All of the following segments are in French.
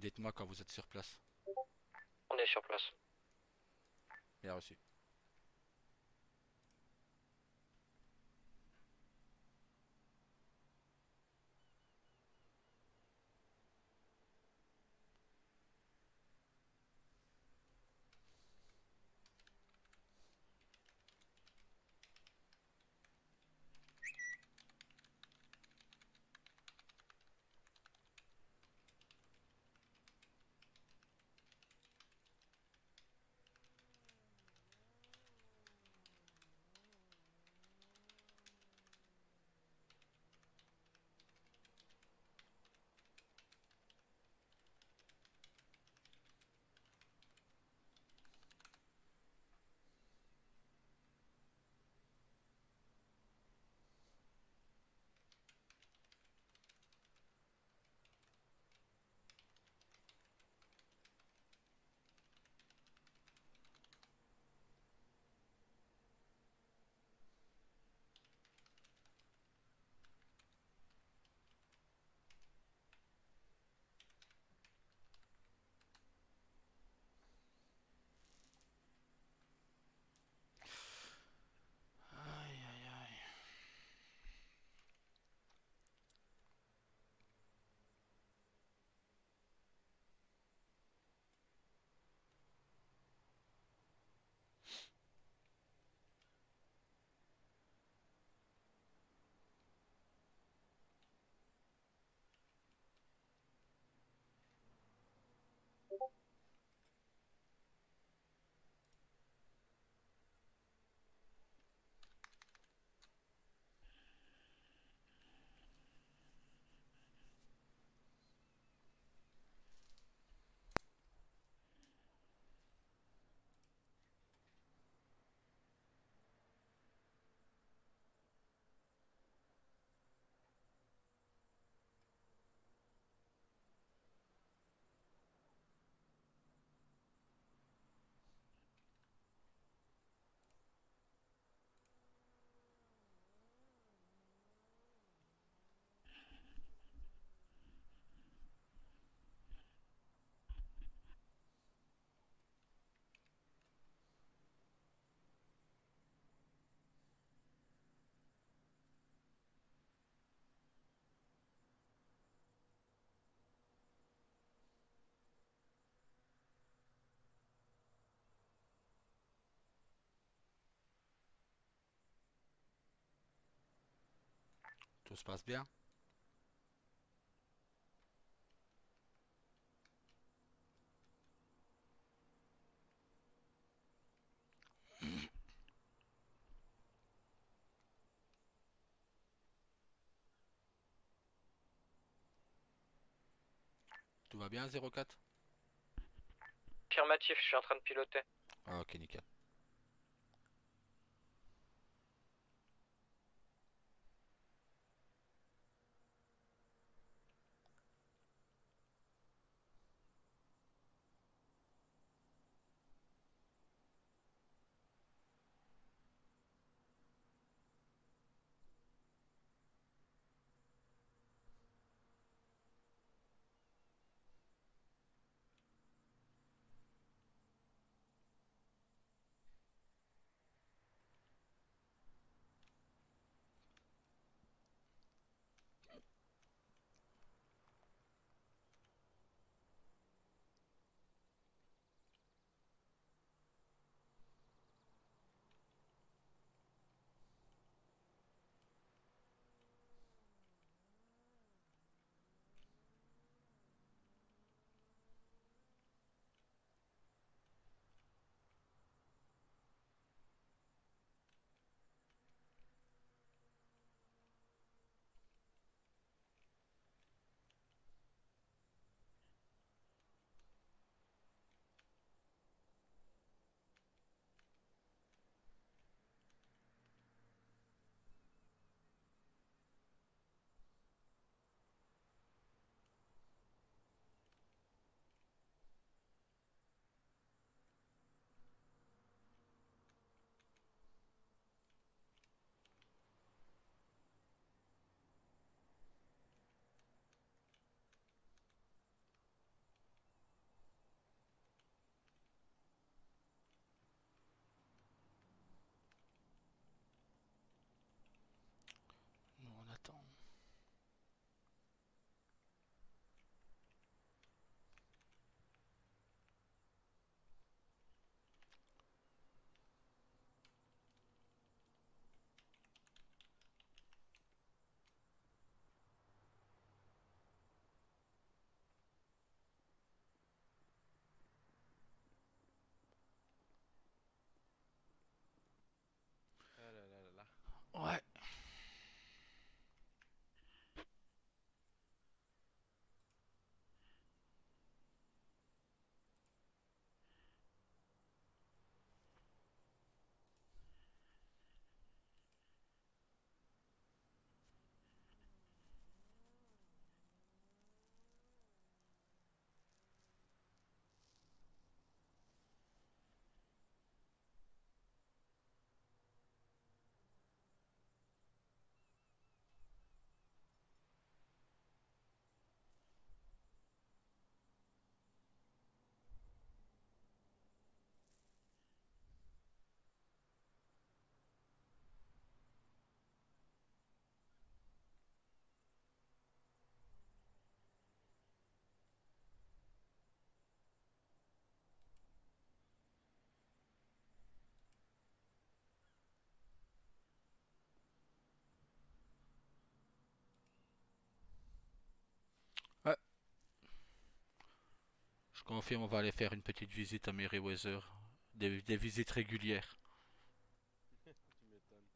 Dites-moi quand vous êtes sur place. On est sur place. Bien reçu. Aïe aïe aïe. Tout se passe bien? Tout va bien 04? Affirmatif, je suis en train de piloter. Ah, ok, nickel. confirme, on va aller faire une petite visite à Meriwether. Des visites régulières. Tu m'étonnes.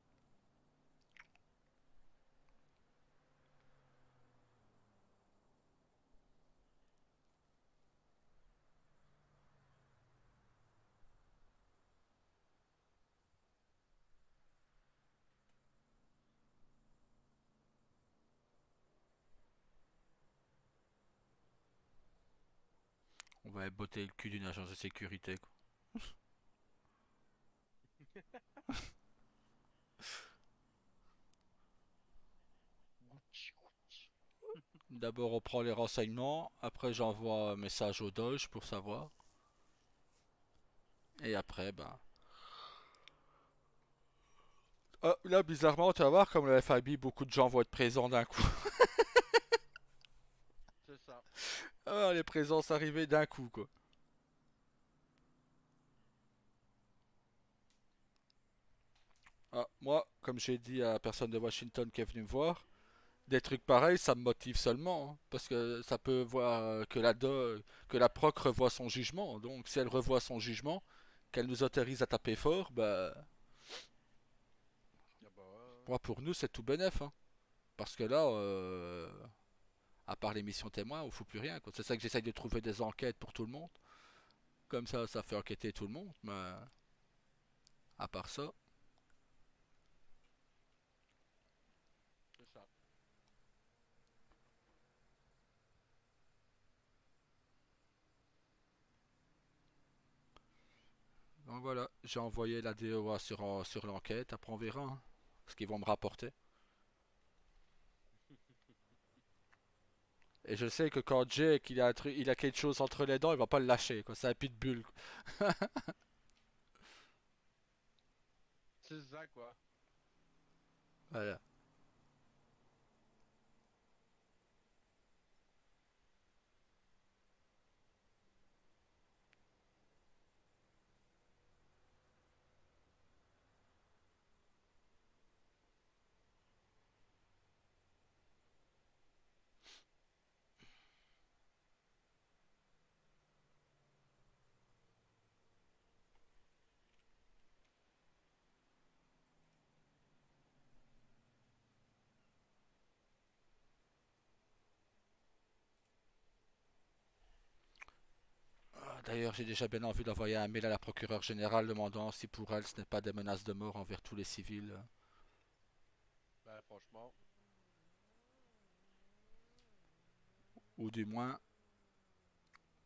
On va botter le cul d'une agence de sécurité, quoi. D'abord, on prend les renseignements. Après, j'envoie un message au Doge pour savoir. Et après, ben. Ah, là, bizarrement, tu vas voir, comme le FIB, beaucoup de gens vont être présents d'un coup. C'est ça. Ah, les présences arrivées d'un coup, quoi. Ah, moi, comme j'ai dit à la personne de Washington qui est venue me voir, des trucs pareils, ça me motive seulement, hein, parce que ça peut voir que la proc revoit son jugement. Donc, si elle revoit son jugement, qu'elle nous autorise à taper fort, bah, Ah bah ouais. moi, pour nous, c'est tout bénef, hein. Parce que là, à part les missions témoins, on fout plus rien, quoi. C'est ça que j'essaye de trouver des enquêtes pour tout le monde. Comme ça fait enquêter tout le monde. Mais à part ça, C'est ça. donc voilà, j'ai envoyé la DOA sur l'enquête. Après, on verra, hein, ce qu'ils vont me rapporter. Et je sais que quand Jake il a quelque chose entre les dents, il va pas le lâcher, quoi. C'est un pitbull, quoi. C'est ça quoi. Voilà. Ah, d'ailleurs, j'ai déjà bien envie d'envoyer un mail à la procureure générale demandant si pour elle ce n'est pas des menaces de mort envers tous les civils, Bah franchement. ou du moins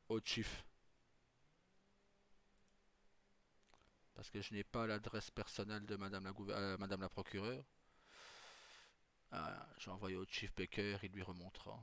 au chief. Parce que je n'ai pas l'adresse personnelle de Madame la procureure. Ah, j'ai envoyé au chief Baker, il lui remontera.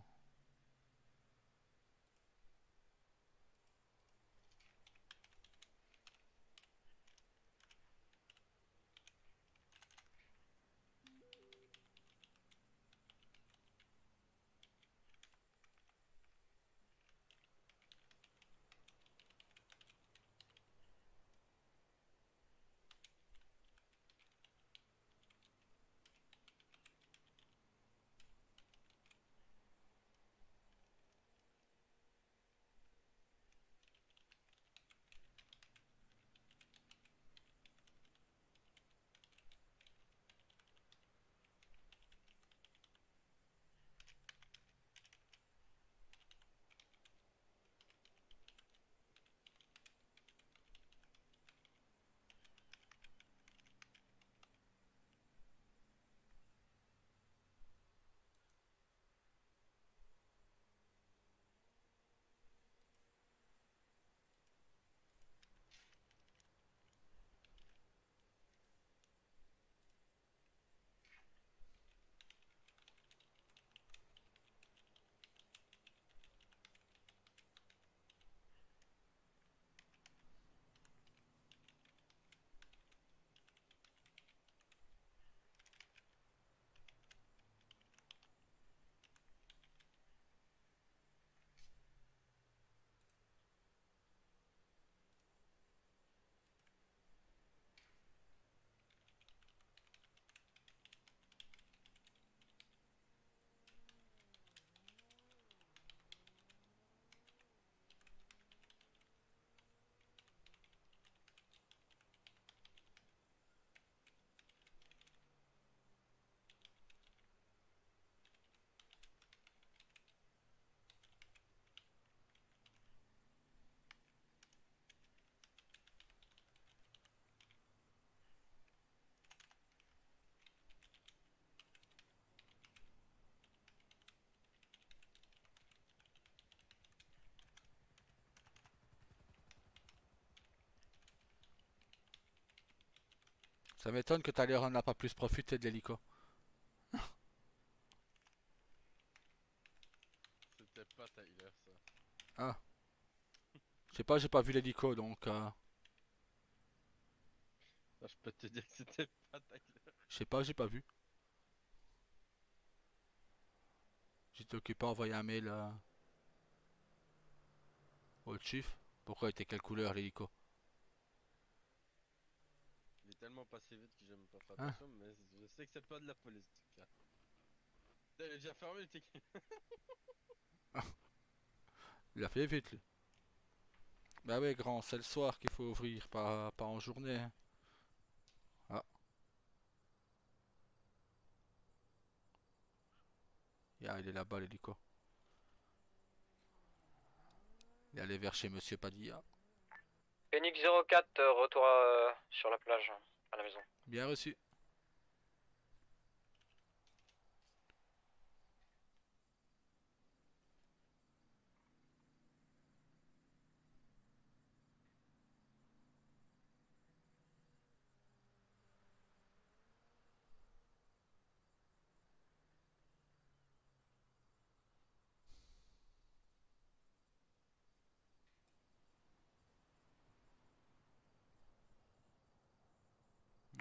Ça m'étonne que Tyler en a pas plus profité de l'hélico. C'était pas Tyler, ça. Ah, je sais pas, j'ai pas vu l'hélico donc Ah, je peux te dire que c'était pas Tyler. je sais pas, j'ai pas vu. J'étais occupé à envoyer un mail au chief. Pourquoi était quelle couleur l'hélico? Il est tellement passé vite que j'ai même pas fait Hein? attention, mais je sais que c'est pas de la police en tout cas. Putain, il est déjà fermé le ticket. Il a fait vite lui. Bah ouais grand, c'est le soir qu'il faut ouvrir, pas en journée, hein. Ah, il est là-bas l'hélico. Il est allé vers chez Monsieur Padilla. Phoenix 04, retour sur la plage, à la maison. Bien reçu.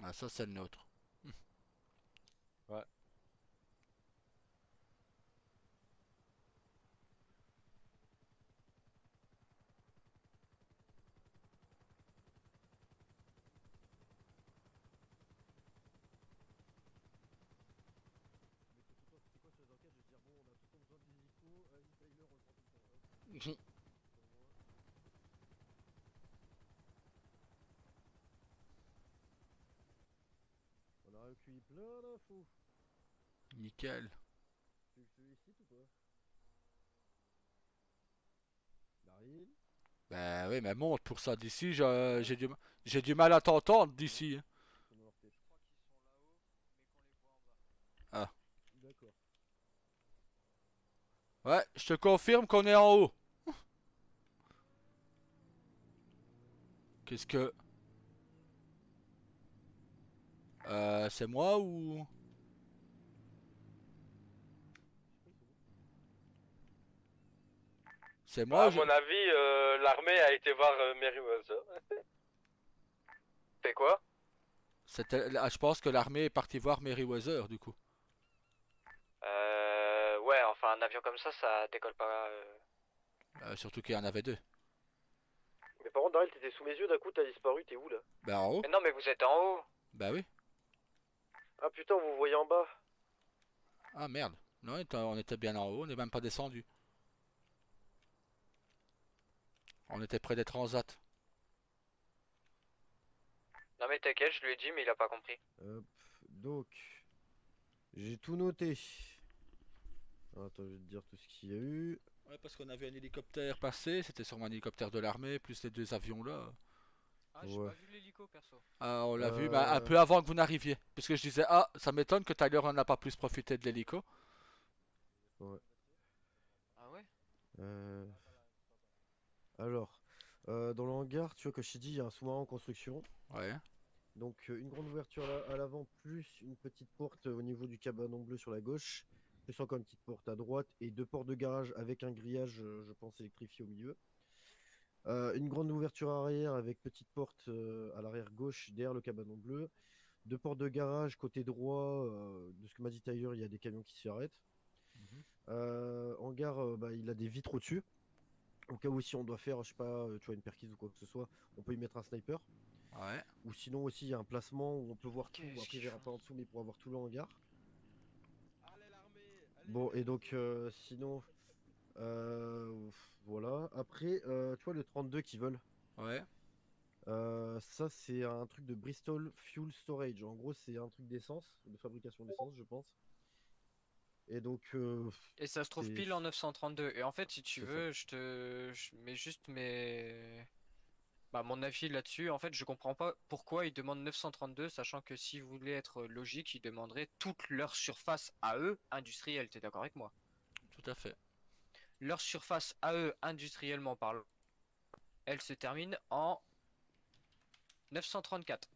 Ah ça c'est le nôtre. Ouais. On a recueilli plein d'infos. Nickel. Tu veux que je te les cite ou pas? Daryl, Bah oui mais monte pour ça d'ici, j'ai du mal à t'entendre d'ici, hein. ton nom RP. Ah. D'accord. Ouais, je te confirme qu'on est en haut. Qu'est-ce que... c'est moi ou... C'est Bah, moi à ou je... mon avis, l'armée a été voir Merryweather. Fait quoi? Ah, je pense que l'armée est partie voir Merryweather du coup. Ouais, enfin, un avion comme ça décolle pas. Surtout qu'il y en avait deux. Mais par contre, Daryl, t'étais sous mes yeux, d'un coup t'as disparu, t'es où là? Bah en haut. Mais non, mais vous êtes en haut. Bah oui. Ah putain, vous voyez en bas. Ah merde. Non, on était bien en haut, on n'est même pas descendu. On était près des transats. Non, mais t'inquiète, je lui ai dit, mais il a pas compris. Hop, donc, j'ai tout noté. Attends, je vais te dire tout ce qu'il y a eu. Ouais, parce qu'on a vu un hélicoptère passer, c'était sûrement un hélicoptère de l'armée, plus les deux avions là. Ah, j'ai Ouais. pas vu l'hélico perso. Ah, on l'a vu bah, un Euh, peu avant que vous n'arriviez. Parce que je disais, ah, ça m'étonne que Tyler en a pas plus profité de l'hélico. Ouais. Ah ouais? Euh, Alors, dans le hangar, tu vois, comme je t'ai dit, il y a un sous-marin en construction. Ouais. Donc, une grande ouverture à l'avant, plus une petite porte au niveau du cabanon bleu sur la gauche. Plus encore une petite porte à droite et deux portes de garage avec un grillage, je pense, électrifié au milieu. Une grande ouverture arrière avec petite porte à l'arrière gauche derrière le cabanon bleu. Deux portes de garage côté droit. De ce que m'a dit Tyler, il y a des camions qui s'y arrêtent. Hangar, bah, il a des vitres au-dessus. Au cas où si on doit faire, je sais pas, tu vois, une perquise ou quoi que ce soit, on peut y mettre un sniper. Ouais. Ou sinon aussi, il y a un placement où on peut voir tout. Qu'est-ce Après, il qu'ils verra font? pas en dessous, mais il pourra voir tout le hangar. Allez l'armée! Allez Bon, et l'armée, donc, vas-y. sinon, voilà. Après, tu vois, le 32 qu'ils veulent. Ouais. Ça, c'est un truc de Bristol Fuel Storage. En gros, c'est un truc d'essence, de fabrication d'essence, je pense. Et donc, Et ça se trouve c'est pile en 932. Et en fait, si tu c'est ça. veux, je mets juste bah, mon avis là-dessus. En fait, je comprends pas pourquoi ils demandent 932, sachant que s'ils voulaient être logiques, ils demanderaient toute leur surface à eux industrielle. T'es d'accord avec moi? Tout à fait. Leur surface à eux industriellement parlant, elle se termine en 934.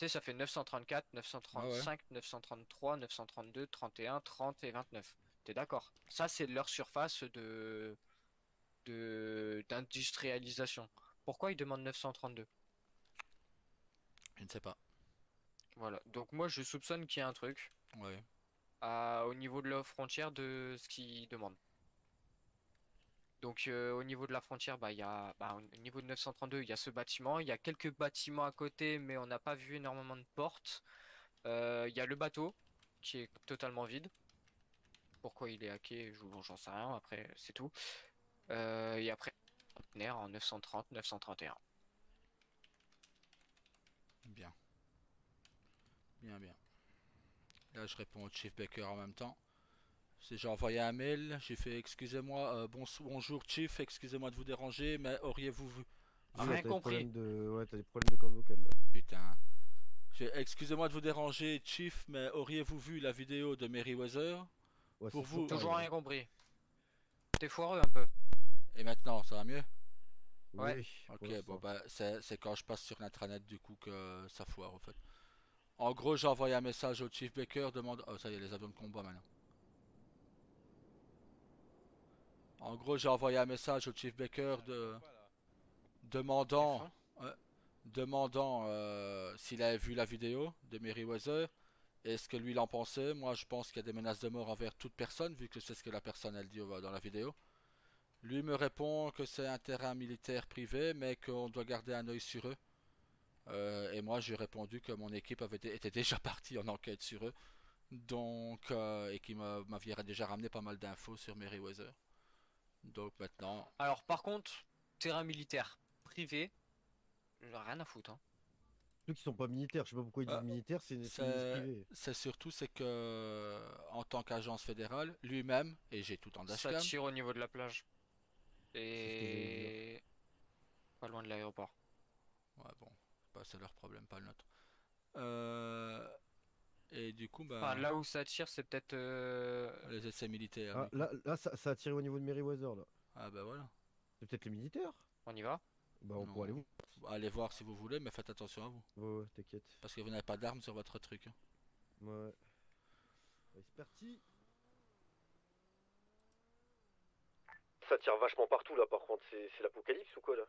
Tu sais, ça fait 934, Ah ouais. 935, 933, 932, 31, 30 et 29. T'es d'accord? Ça, c'est leur surface d'industrialisation. Pourquoi ils demandent 932? Je ne sais pas. Voilà. Donc moi, je soupçonne qu'il y a un truc Ouais. au niveau de la frontière de ce qu'ils demandent. Donc au niveau de la frontière, bah, il y a, bah, au niveau de 932, il y a ce bâtiment. Il y a quelques bâtiments à côté, mais on n'a pas vu énormément de portes. Il y a le bateau qui est totalement vide. Pourquoi il est hacké, j'en sais rien. Après, c'est tout. Et après, conteneur en 930, 931. Bien. Bien, bien. Là, je réponds au Chief Baker en même temps. J'ai envoyé un mail, j'ai fait excusez-moi, bonjour Chief, excusez-moi de vous déranger, mais auriez-vous vu... Ah, Rien T'as des compris. problèmes de... Ouais, t'as des problèmes de cordes vocales là. putain. Excusez-moi de vous déranger Chief, mais auriez-vous vu la vidéo de Meriwether? Ouais, Pour c'est toujours vous... pareil. Toujours Hein. rien compris. T'es foireux un peu. Et maintenant, ça va mieux? Ouais. Oui, pour Ok, bon l'instant. bah c'est quand je passe sur l'intranet du coup que ça foire en fait. En gros, j'ai envoyé un message au Chief Baker, demande... Oh ça y est, les avions de combat maintenant. En gros, j'ai envoyé un message au Chief Baker Du demandant... fond. ouais, demandant s'il avait vu la vidéo de Meriwether et ce que lui il en pensait. Moi je pense qu'il y a des menaces de mort envers toute personne vu que c'est ce que la personne elle dit dans la vidéo. Lui me répond que c'est un terrain militaire privé mais qu'on doit garder un œil sur eux. Et moi j'ai répondu que mon équipe était déjà partie en enquête sur eux. Donc et qu'il m'avait déjà ramené pas mal d'infos sur Meriwether. Donc maintenant Alors par contre, terrain militaire privé, j'en ai rien à foutre, hein. Ceux qui sont pas militaires, je sais pas pourquoi ils euh, disent militaire, c'est une milice c'est privée. surtout c'est que en tant qu'agence fédérale, lui-même, et j'ai tout en Ça dashcam, tire au niveau de la plage. C'est ce que j'allais dire. Et pas loin de l'aéroport. ouais bon, bah, c'est leur problème, pas le nôtre. Euh, et du coup, Enfin, bah, là où ça tire, c'est peut-être. les essais militaires, Ah, du coup. là ça a tiré au niveau de Meriwether là. Ah bah voilà. C'est peut-être les militaires? On y va? Bah, on pourra Non, aller où? allez voir si vous voulez, mais faites attention à vous. Ouais, ouais, t'inquiète. Parce que vous n'avez pas d'armes sur votre truc, hein. Ouais. Allez, c'est parti. Ça tire vachement partout là par contre, c'est l'apocalypse ou quoi là?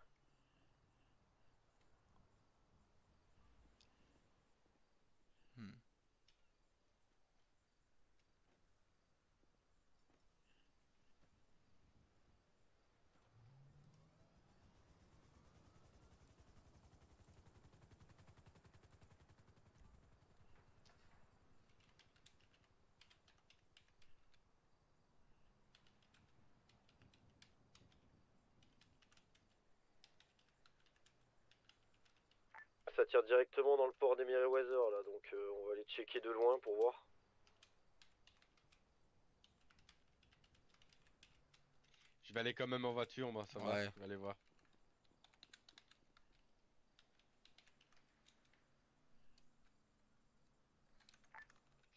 Hmm. Ça tire directement dans le port des Meriwether là, donc on va aller checker de loin pour voir. Je vais aller quand même en voiture, moi, ça va. Ouais. Je vais aller voir.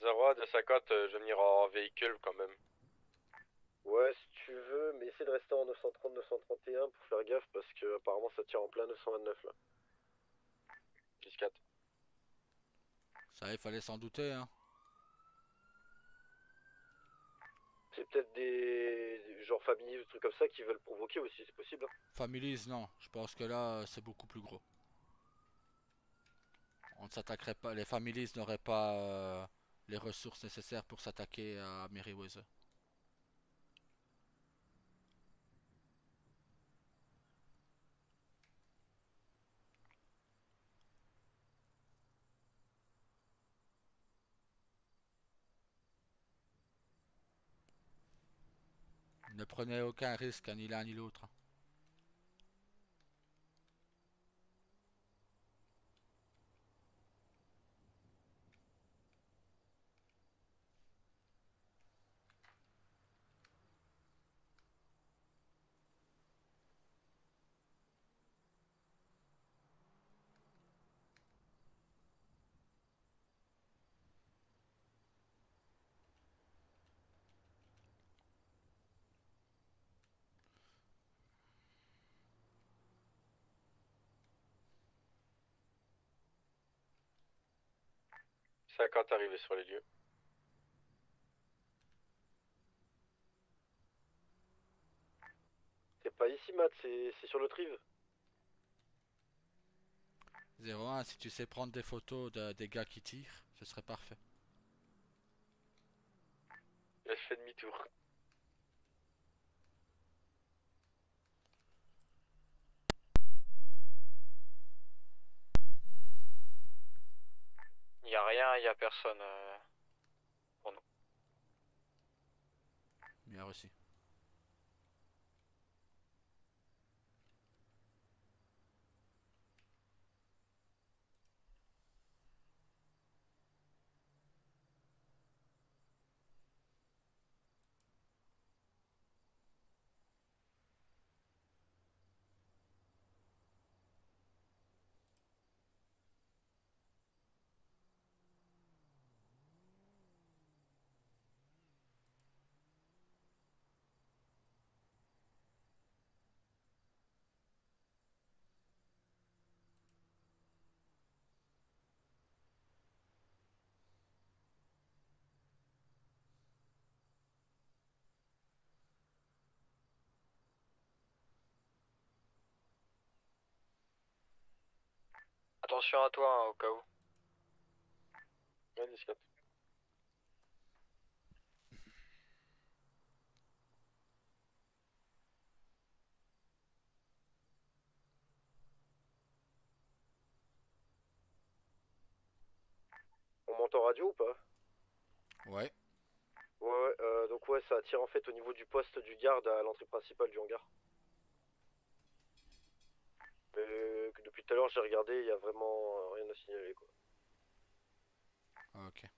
Zero, 250, je vais venir en véhicule quand même. Ouais, si tu veux, mais essaie de rester en 930-931 pour faire gaffe parce que apparemment ça tire en plein 929 là. 10-4. Ça, il fallait s'en douter, hein. C'est peut-être des genre familles ou trucs comme ça qui veulent provoquer aussi, c'est possible. Hein. Families, non. Je pense que là, c'est beaucoup plus gros. On ne s'attaquerait pas. Les Families n'auraient pas les ressources nécessaires pour s'attaquer à Meriwether. Ne prenez aucun risque, ni l'un ni l'autre. 50 arrivés sur les lieux. C'est pas ici, Matt, c'est sur le trive. 01, si tu sais prendre des photos des gars qui tirent, ce serait parfait. Là, je fais demi-tour. Y a rien, y a personne. Bien reçu. Attention à toi, hein, au cas où. Ouais, 10-4. On monte en radio ou pas? Ouais. Ouais, donc ouais, ça tire en fait au niveau du poste du garde à l'entrée principale du hangar. Mais depuis tout à l'heure, j'ai regardé, il y a vraiment rien à signaler, quoi. Ok.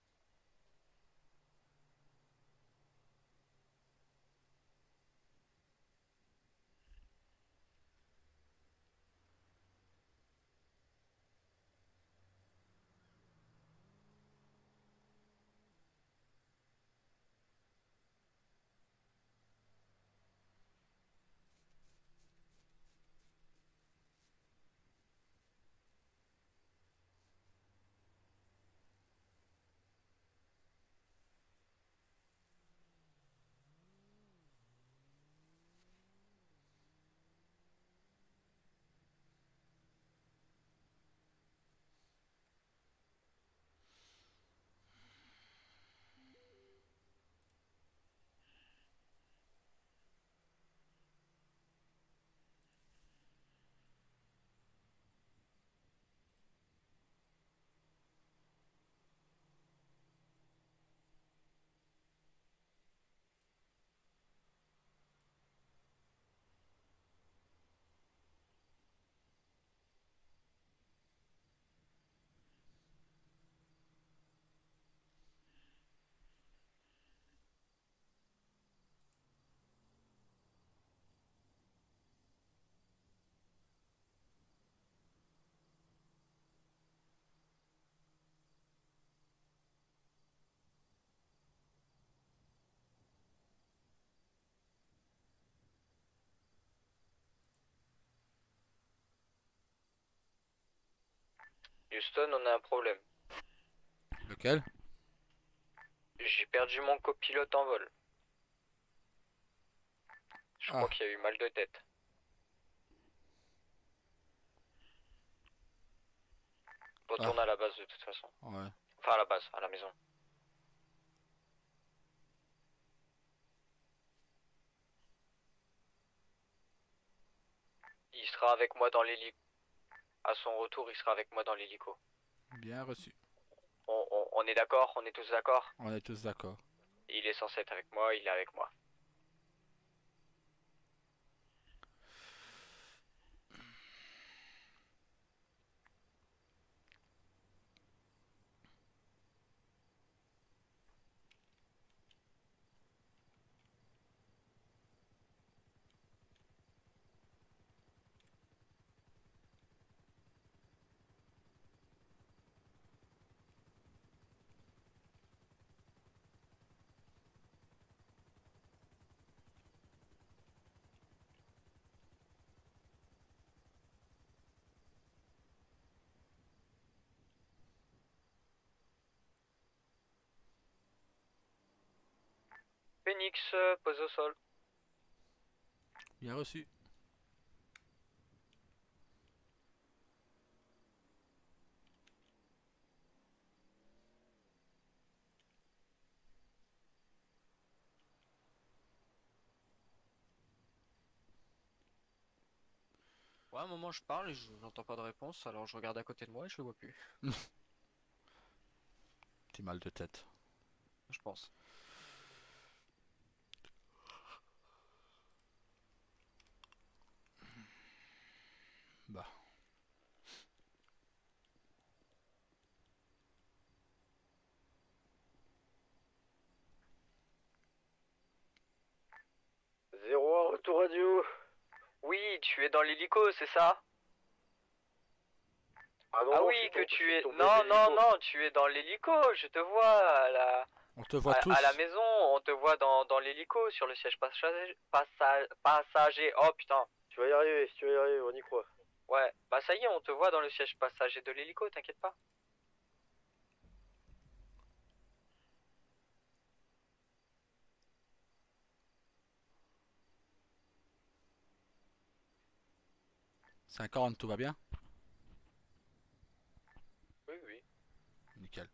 Houston, on a un problème. Lequel? J'ai perdu mon copilote en vol. Je crois Ah. qu'il y a eu mal de tête. Retourne à la base de toute façon. Ouais. Enfin à la base, à la maison. Il sera avec moi dans l'hélico. À son retour, il sera avec moi dans l'hélico. Bien reçu. On est d'accord? On est tous d'accord? On est tous d'accord. Il est censé être avec moi, il est avec moi. Phoenix, pose au sol. Bien reçu. Ouais, à un moment je parle et j'entends pas de réponse, alors je regarde à côté de moi et je le vois plus. Petit mal de tête. Je pense. Bah. Zéro, retour radio. Oui, tu es dans l'hélico, c'est ça? Ah non, Ah non, oui, que je tu suis es... tombé de Non, non, l'hélico. non, tu es dans l'hélico, je te vois On te voit à la tous. maison, on te voit dans l'hélico, sur le siège passager. Oh putain. Tu vas y arriver, tu vas y arriver, on y croit. Ouais, bah ça y est, on te voit dans le siège passager de l'hélico, t'inquiète pas. « 50, tout va bien? Oui, oui. Nickel.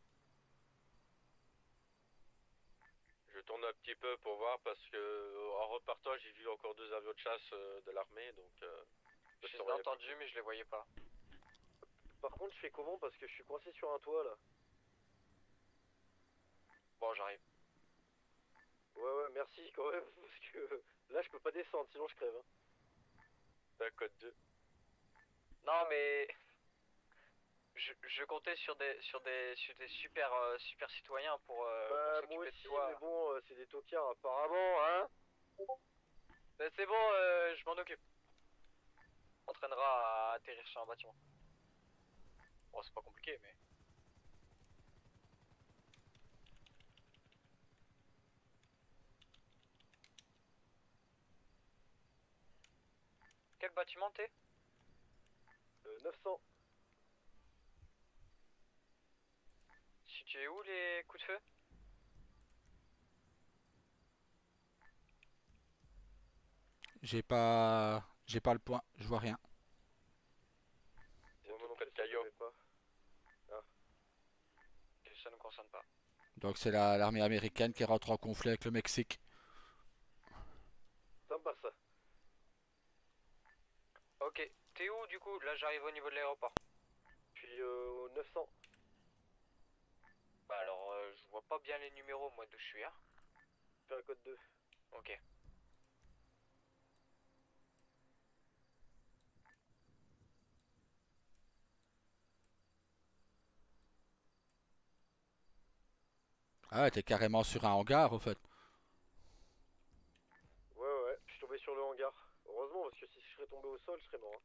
Je tourne un petit peu pour voir parce que en repartant j'ai vu encore 2 avions de chasse de l'armée donc Je les ai entendus, mais je les voyais pas. Par contre je fais comment parce que je suis coincé sur un toit là. Bon, j'arrive. Ouais merci quand même parce que là je peux pas descendre sinon je crève. Hein. C'est un code 2. Non, mais... Je comptais sur des super super citoyens pour Bah s'occuper moi de aussi toi. mais bon c'est des tocards apparemment hein. Mais c'est bon, je m'en occupe. On entraînera à atterrir sur un bâtiment. Bon, c'est pas compliqué, mais... Quel bâtiment t'es? 900. Situé où les coups de feu? J'ai pas le point, je vois rien. C'est tout près de Caillot. Ça nous concerne pas. Donc c'est l'armée américaine qui rentre en conflit avec le Mexique. Sympa ça. Ok, t'es où du coup? Là j'arrive au niveau de l'aéroport. Puis au 900. Bah alors, je vois pas bien les numéros moi d'où je suis, hein. Fais un code 2. Ok. Ah ouais, t'es carrément sur un hangar au fait. Ouais, je suis tombé sur le hangar. Heureusement parce que si je serais tombé au sol je serais mort. Hein.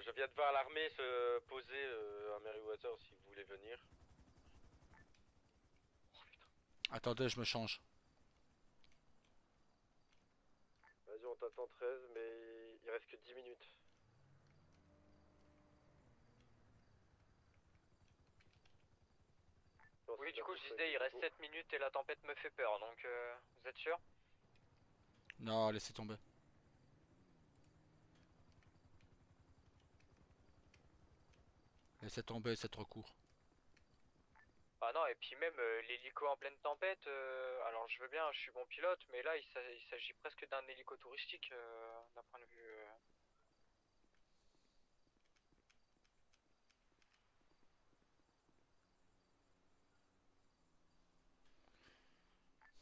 Je viens de voir l'armée se poser à Meriwether si vous voulez venir. Attendez, je me change. Vas-y, on t'attend 13, mais il reste que 10 minutes. Oui, du coup, je disais, il reste 7 minutes et la tempête me fait peur, donc vous êtes sûr? Non, laissez tomber. Laissez tomber, c'est trop court. Ah non, et puis même l'hélico en pleine tempête, alors je veux bien, je suis bon pilote, mais là, il s'agit presque d'un hélico touristique, d'un point de vue...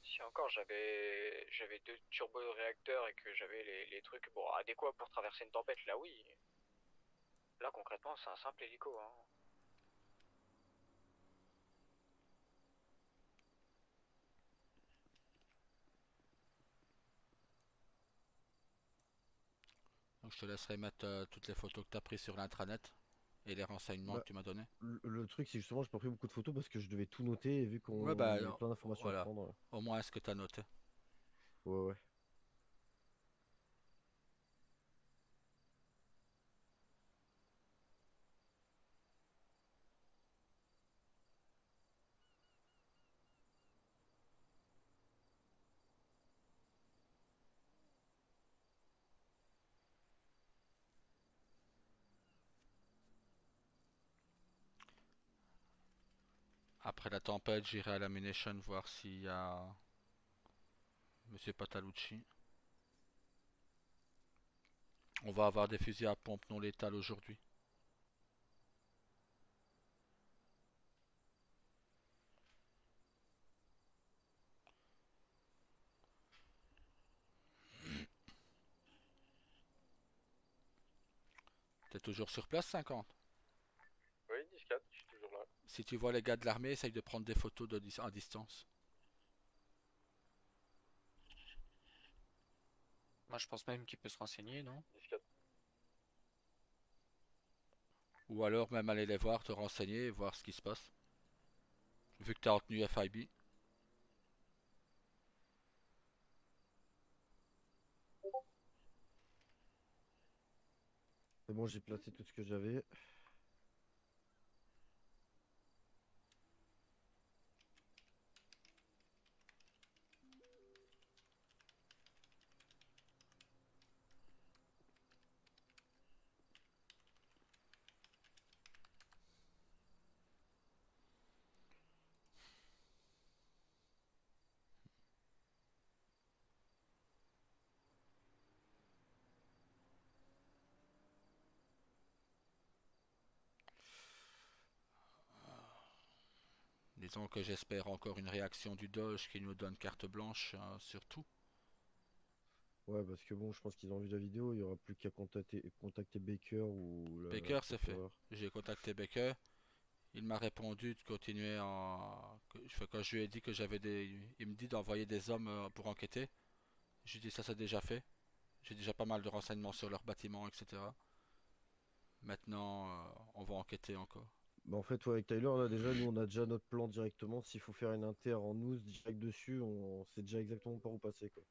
Si encore j'avais deux turbo-réacteurs et que j'avais les trucs bon adéquats pour traverser une tempête, là oui. Là concrètement c'est un simple hélico hein. Donc je te laisserai mettre toutes les photos que tu as prises sur l'intranet et les renseignements Bah, que tu m'as donnés. le truc, c'est que justement, j'ai pas pris beaucoup de photos parce que je devais tout noter et vu Ouais, qu'on bah, il y avait plein d'informations à voilà. prendre. Au moins, est-ce que tu as noté? Ouais, ouais. Après la tempête, j'irai à la Munition voir s'il y a Monsieur Patalucci. On va avoir des fusils à pompe non létales aujourd'hui. T'es toujours sur place, 50? Oui, 10-4, je suis toujours là. Si tu vois les gars de l'armée, essaye de prendre des photos à distance. Moi, je pense même qu'il peut se renseigner, non? 10-4. Ou alors même aller les voir, te renseigner et voir ce qui se passe. Vu que t'es en tenue FIB. C'est bon, j'ai placé tout ce que j'avais. Disons que j'espère encore une réaction du Doge qui nous donne carte blanche sur tout. Ouais, parce que bon, je pense qu'ils ont vu la vidéo, il y aura plus qu'à contacter Baker ou la Baker, c'est fait. procureur. J'ai contacté Baker. Il m'a répondu de continuer quand je lui ai dit que j'avais des... Il me dit d'envoyer des hommes pour enquêter. Je lui ai dit ça c'est déjà fait. J'ai déjà pas mal de renseignements sur leur bâtiment, etc. Maintenant, on va enquêter encore. Bah en fait, ouais, avec Tyler, là déjà, nous on a déjà notre plan directement. S'il faut faire une inter en nous direct dessus, on sait déjà exactement par où passer, quoi.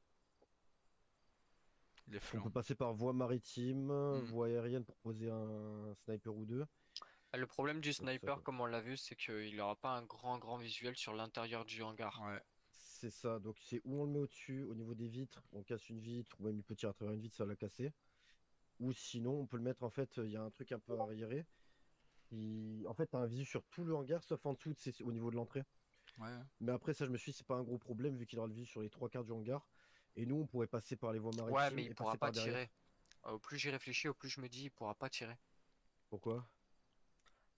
Les On peut flancs. passer par voie maritime, Hmm. voie aérienne pour poser un sniper ou deux. Le problème du Comme ça, sniper, quoi. comme on l'a vu, c'est qu'il n'aura pas un grand visuel sur l'intérieur du hangar. Ouais. C'est ça, donc c'est où on le met au-dessus, au niveau des vitres, on casse une vitre, ou même il peut tirer à travers une vitre, ça va la casser. Ou sinon, on peut le mettre, en fait, il y a un truc un peu arriéré. En fait, t'as un visu sur tout le hangar, sauf en dessous, c'est au niveau de l'entrée. Ouais. Mais après, ça, je me suis dit, c'est pas un gros problème, vu qu'il aura le visu sur les trois quarts du hangar. Et nous, on pourrait passer par les voies Ouais, maritimes mais il et pourra passer pas par derrière. tirer. Au plus j'y réfléchis, au plus je me dis, il pourra pas tirer. Pourquoi?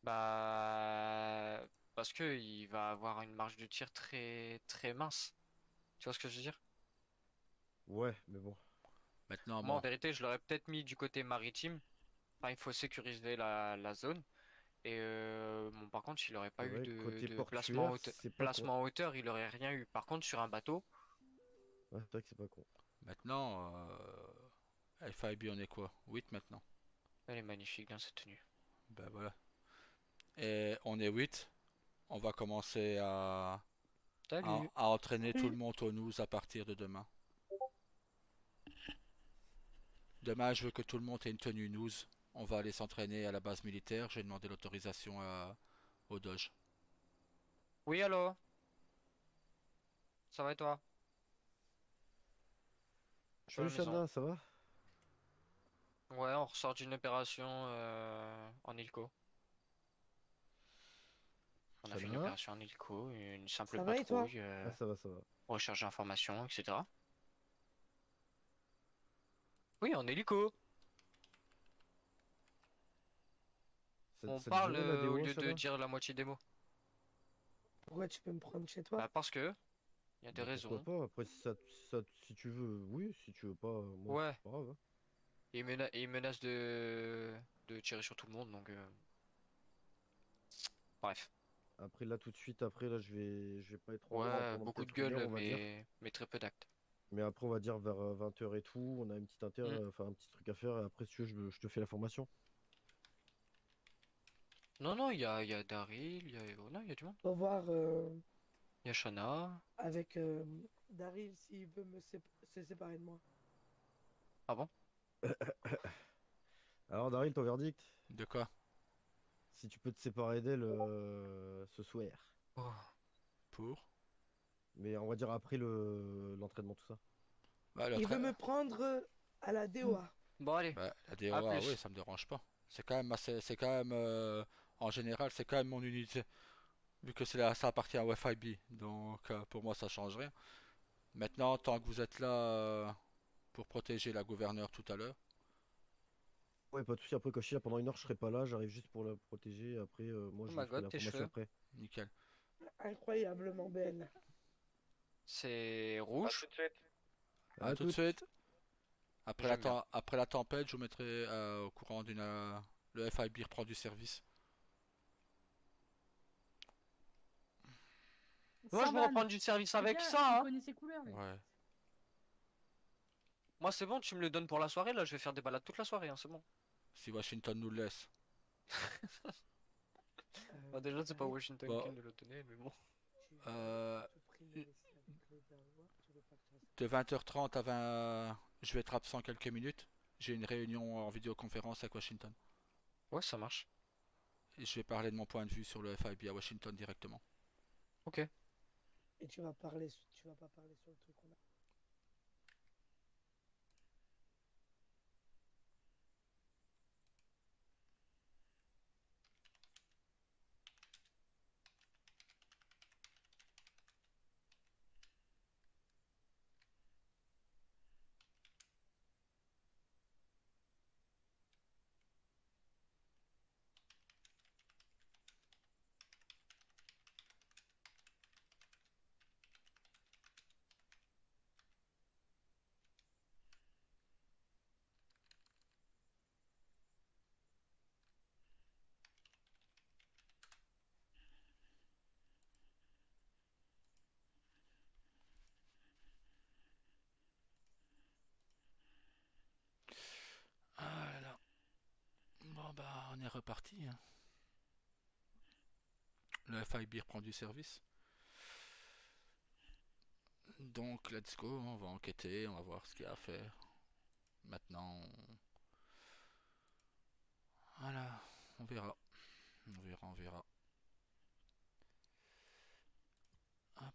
Bah, parce que il va avoir une marge de tir très mince. Tu vois ce que je veux dire? Ouais, mais bon. Maintenant, Moi, en bon. vérité, je l'aurais peut-être mis du côté maritime. Enfin, il faut sécuriser la zone. Et bon, par contre, il aurait C'est pas eu vrai, côté de placement en portuaire, hauteur. c'est pas con. Placement en hauteur, il aurait rien eu. Par contre, sur un bateau, Ouais, c'est vrai que c'est pas con. Maintenant, FIB, on est quoi? 8 maintenant. elle est magnifique dans cette tenue. Ben voilà. Et on est 8. On va commencer Salut! à entraîner tout le monde au nous à partir de demain. Demain, je veux que tout le monde ait une tenue news. On va aller s'entraîner à la base militaire. J'ai demandé l'autorisation au Doge. Oui, allô? Ça va et toi? Je suis à la Salut maison. Shanna, ça va? Ouais, on ressort d'une opération en hélico. On a fait une Shanna? opération en hélico, une simple Ça va et toi? patrouille, Ah, ça va, ça va. recherche d'informations, etc. Oui, en hélico. On Ça te parle dirait la au déo, lieu de Shanna? dire la moitié des mots. Pourquoi tu peux me prendre chez toi? Bah parce que, il y a des Bah, pourquoi raisons. pas? Après, si tu veux, oui. Si tu veux pas, moi, Ouais, c'est pas grave, hein. et il menace de tirer sur tout le monde, donc bref. Après, là, tout de suite, après, là, je vais pas être en rang Ouais, pendant beaucoup de peut-être une heure, gueule, on va dire. mais très peu d'actes. Mais après, on va dire vers 20h et tout. On a une petite Mm. enfin, un petit truc à faire. Et après, si tu veux, je te fais la formation. Non, non, il y a Daryl, oh non, il y a du monde. Faut voir Il y a Shana. avec Daryl s'il veut se séparer de moi. Ah bon? Alors, Daryl, ton verdict? De quoi? Si tu peux te séparer d'elle ce soir. Oh. Pour? Mais on va dire après l'entraînement, tout ça. Bah, Il veut me prendre à la DOA. Bon, allez, bah, la à DOA, oui, plus. ça me dérange pas. C'est quand même, en général, c'est quand même mon unité. Vu que ça appartient au FIB. Donc, pour moi, ça change rien. Maintenant, tant que vous êtes là pour protéger la gouverneure tout à l'heure. Ouais, pas de soucis. Après, quand je suis là pendant une heure, je serai pas là. J'arrive juste pour la protéger. Après, moi, Oh je my lui ferai god, tes l'information cheveux. après. Nickel. Incroyablement belle. C'est À rouge. tout de suite. À tout de suite. J'aime bien. Après la tempête, je vous mettrai au courant d'une. Le FIB reprend du service. Moi, je 100 me balles. reprends du service C'est avec bien, ça, il hein. connaît ses couleurs, lui. Ouais. Moi, c'est bon, tu me le donnes pour la soirée. Là, je vais faire des balades toute la soirée, hein, c'est bon. Si Washington nous le laisse. Bah, déjà, c'est pas Daryl, Washington Bon. qui me le donnait, mais bon. Euh, tout pris me laisser avec le DOA, tu veux pas que je fasse- de 20h30 à 20. Je vais être absent quelques minutes. J'ai une réunion en vidéoconférence avec Washington. Ouais, ça marche. Et je vais parler de mon point de vue sur le FIB à Washington directement. Ok. Et tu vas parler, tu vas pas parler sur le truc qu'on a. Ah là là. Bon bah on est reparti, hein. Le FIB reprend du service. Donc let's go, on va enquêter, on va voir ce qu'il y a à faire. Maintenant, voilà, on verra. On verra, on verra. Hop.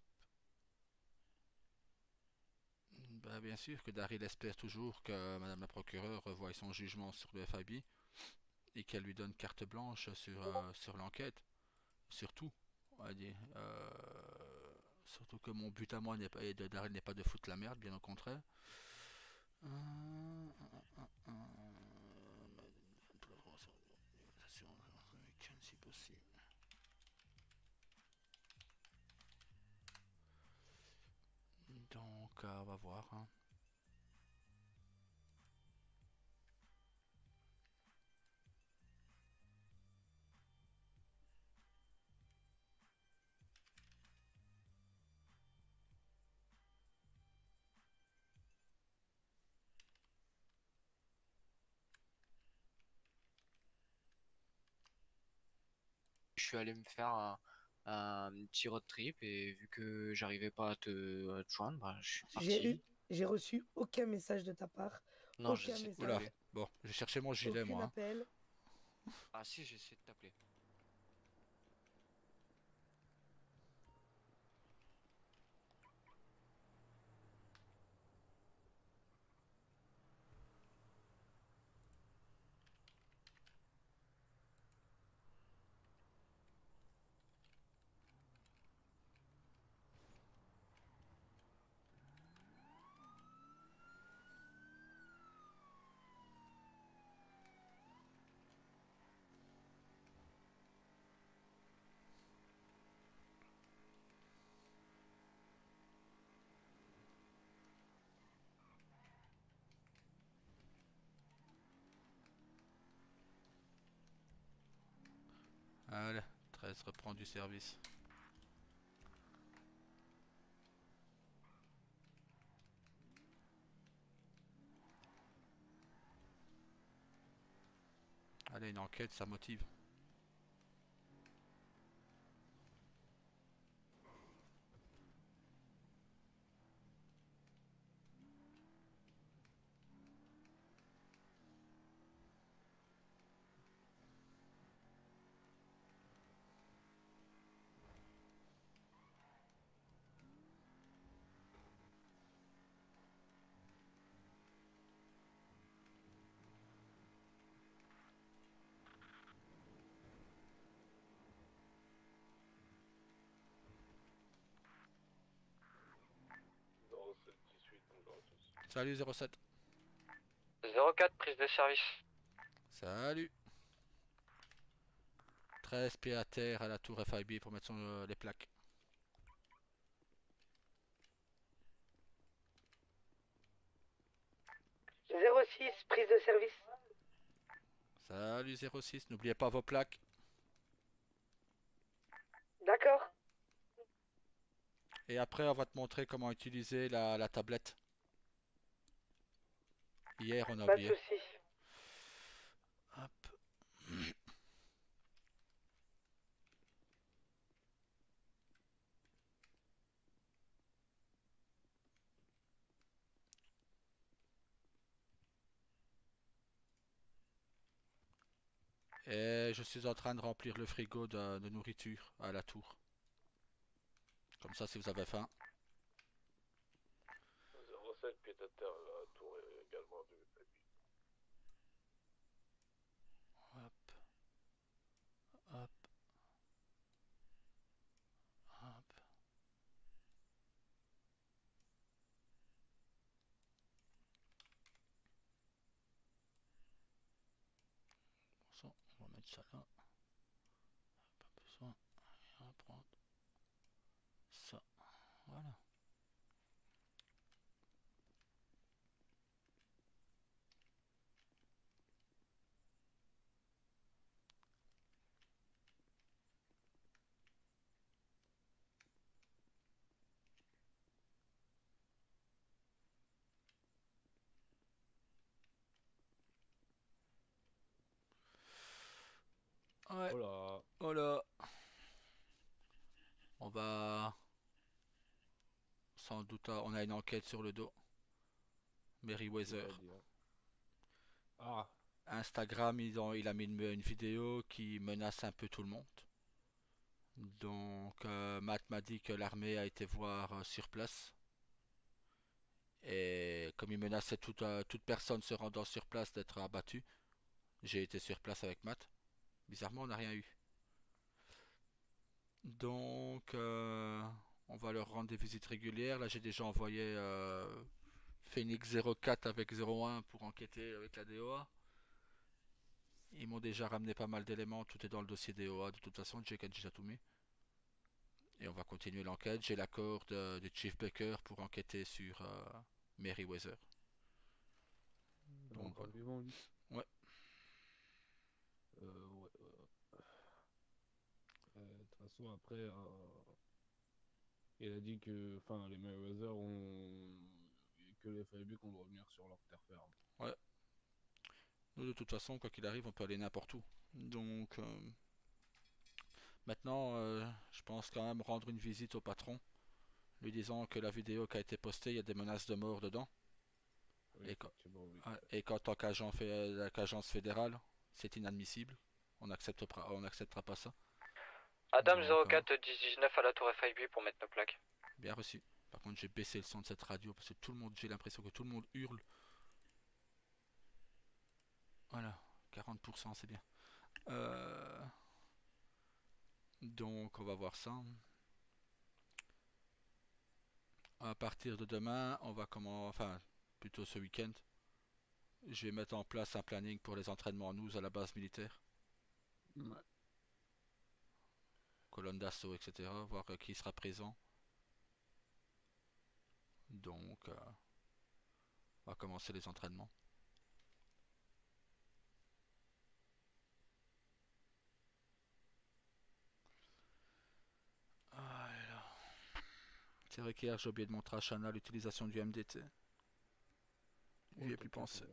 Bah, bien sûr que Daryl espère toujours que Madame la procureure revoie son jugement sur le FIB et qu'elle lui donne carte blanche sur l'enquête. Surtout, on va dire. Surtout que mon but à moi n'est pas, et de Daryl n'est pas de foutre la merde, bien au contraire. Si possible. Donc, on va voir, hein. Je suis allé me faire un petit road trip et vu que j'arrivais pas à te joindre, bah, je suis J'ai parti. j'ai reçu aucun message de ta part, Non, Aucun j'essaie de message. Oula, t'appeler. bon, j'ai cherché mon gilet Aucun moi. Hein. appel. Ah si, j'essaie de t'appeler. Allez, 13 reprend du service. Allez, une enquête, ça motive. Salut 07. 04, prise de service. Salut. 13 pieds à terre à la tour FIB pour mettre les plaques. Zéro six, prise de service. Salut 06, n'oubliez pas vos plaques. D'accord. Et après, on va te montrer comment utiliser la tablette. Hier, on a Pas de oublié. soucis. Hop. Et je suis en train de remplir le frigo de nourriture à la tour. Comme ça, si vous avez faim. 07 pied à terre, la tour est également de Hop. Hop. Hop. Bon, ça, on va mettre ça là. Pas besoin. Et on va prendre ça. Voilà. Ouais. Oh là. Oh là. On va sans doute, on a une enquête sur le dos. Meriwether. C'est-à-dire. Ah, Instagram, il a mis une vidéo qui menace un peu tout le monde. Donc, Matt m'a dit que l'armée a été voir sur place. Et comme il menaçait toute personne se rendant sur place d'être abattue, j'ai été sur place avec Matt. Bizarrement, on n'a rien eu. Donc, on va leur rendre des visites régulières. Là, j'ai déjà envoyé Phoenix 04 avec 01 pour enquêter avec la DOA. Ils m'ont déjà ramené pas mal d'éléments. Tout est dans le dossier DOA. De toute façon, Jake a déjà tout mis. Et on va continuer l'enquête. J'ai l'accord de Chief Baker pour enquêter sur Meriwether. il est encore Voilà. vivant lui. Ouais. Ouais. De toute façon, après, il a dit que, enfin, les Mayweather ont que les FIB qu'on doit revenir sur leur terre ferme. Ouais. Nous, de toute façon, quoi qu'il arrive, on peut aller n'importe où. Donc, maintenant, je pense quand même rendre une visite au patron, lui disant que la vidéo qui a été postée, il y a des menaces de mort dedans. Oui, Et c'est bon, oui. Ouais, et qu'en tant qu'agence fédérale, c'est inadmissible. On n'acceptera pas ça. Adam Donc, 04 1019 à la tour FIB pour mettre nos plaques. Bien reçu. Par contre, j'ai baissé le son de cette radio parce que j'ai l'impression que tout le monde hurle. Voilà, 40%, c'est bien. Donc, on va voir ça. À partir de demain, enfin, plutôt ce week-end, je vais mettre en place un planning pour les entraînements nous à la base militaire. Ouais. Colonne d'assaut, etc. Voir qui sera présent. Donc, on va commencer les entraînements. Voilà. C'est vrai qu'hier j'ai oublié de montrer à Shana l'utilisation du MDT. J'y ai pu penser.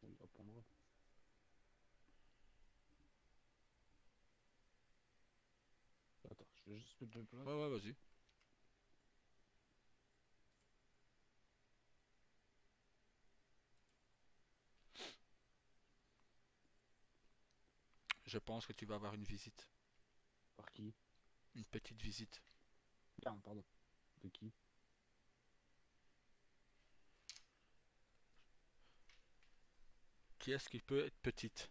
On y apprendra. Attends, je vais juste mettre le plat. Ouais, vas-y. Je pense que tu vas avoir une visite. Par qui? Une petite visite. Ah, pardon. De qui? Qui est-ce qui peut être petite?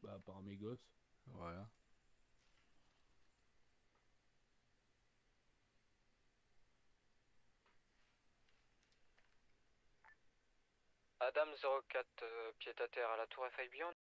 Bah, par mes gosses. Voilà. Adam 04 pied à terre à la tour FIB.